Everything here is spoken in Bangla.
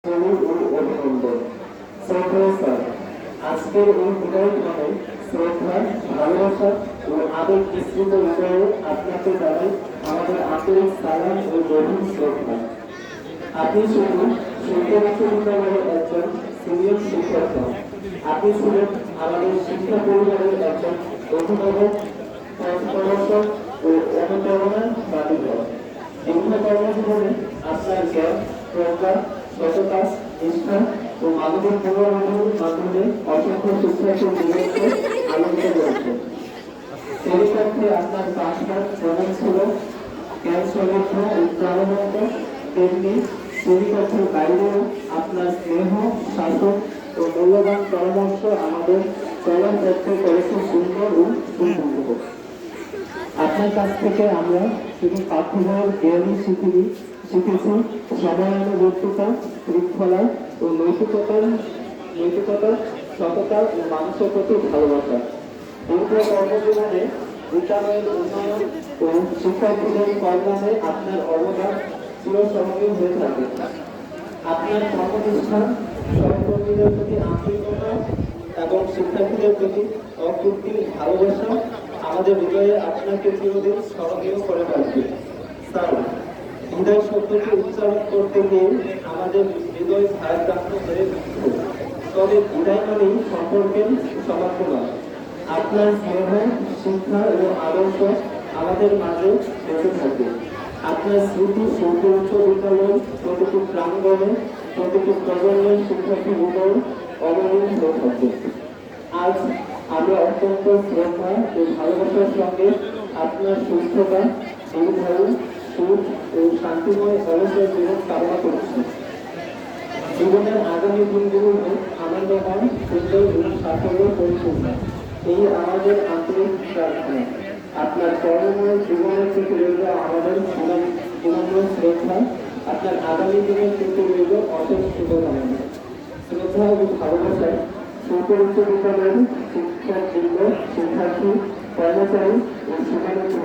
অভিনন্দন। শ্রদ্ধেয় স্যার, আজকের এই বিদায়ক্ষণে শ্রদ্ধা, ভালোবাসা ও আবেগ মিশ্রিত হৃদয়ে আপনাকে জানাই আমাদের আন্তরিক সালাম ও গভীর শ্রদ্ধা। আপনি শুধু শিক্ষা বিশ্ববিদ্যালয়ের একজন সিনিয়র শিক্ষক নন, আপনি ছিলেন আমাদের শিক্ষা পরিবারের একজন অভিভাবক, পথপ্রদর্শক ও অনুপ্রেরণার বাতিঘর। দীর্ঘ কর্মজীবনে আপনার জ্ঞান, প্রজ্ঞা, সততা, নিষ্ঠা ও মানবিক মূল্যবোধের মাধ্যমে অসংখ্য শিক্ষার্থীর জীবনকে আলোকিত করেছে। সেই সাথে আপনার পাঠদান যেমন ছিল জ্ঞান সমৃদ্ধ ও প্রাণবন্ত, তেমনি শ্রেণীকক্ষের বাইরেও আপনার স্নেহ, শাসন ও মূল্যবান পরামর্শ আমাদের চলার পথে করেছে সুন্দর ও সুমূল্য। আপনার কাছ থেকে আমরা শুধু পাঠ্যবইয়ের জ্ঞানই শিখেছি, সময়ানুবর্তিতা, শৃঙ্খলা ও নৈতিকতা, সততা ও মানুষের প্রতি ভালোবাসা। দীর্ঘ কর্মজীবনে বিদ্যালয়ের উন্নয়ন ও শিক্ষার্থীদের কল্যাণে আপনার অবদান চিরস্মরণীয় হয়ে থাকে। আপনার কর্মনিষ্ঠা, সহকর্মীদের প্রতি আন্তরিকতা এবং শিক্ষার্থীদের প্রতি অকৃত্রিম ভালোবাসা আমাদের হৃদয়ে আপনাকে চিরদিন স্মরণীয় করে রাখবে। স্যার, বিদায় শব্দটি উচ্চারণ করতে গিয়ে আমাদের হৃদয় ভারাক্রান্ত হয়ে উঠছে। তবে বিদায় মানেই সম্পর্কের সমাপ্তি নয়। আপনার স্নেহ, শিক্ষা ও আদর্শ আমাদের মাঝে বেঁচে থাকে। আপনার স্মৃতি সৌন্দর্য উচ্চ বিদ্যালয়ের প্রতিটি প্রাঙ্গণে, প্রতিটি প্রজন্মের শিক্ষার্থী হৃদয় অবলীন হয়ে থাকে। আজ আমরা অত্যন্ত শ্রদ্ধা ও ভালোবাসার সঙ্গে আপনার সুস্থতা, দীর্ঘায়ু, সুখ ও শান্তিময় অবসর জীবন কামনা করছি। জীবনের আগামী দিনগুলো আনন্দময়, সুন্দর এবং সাফল্য পরিপূর্ণ, এই আমাদের আন্তরিক প্রার্থনা। আপনার কর্মময় জীবনের প্রতি রইল আমাদের বিনম্র শ্রদ্ধা। আপনার আগামী দিনের প্রতি রইল অশেষ শুভকামনা। শ্রদ্ধা ও ভালোবাসায় উচ্চ বিদ্যালয়ের শিক্ষার্থী, কর্মচারী ও শিক্ষার্থী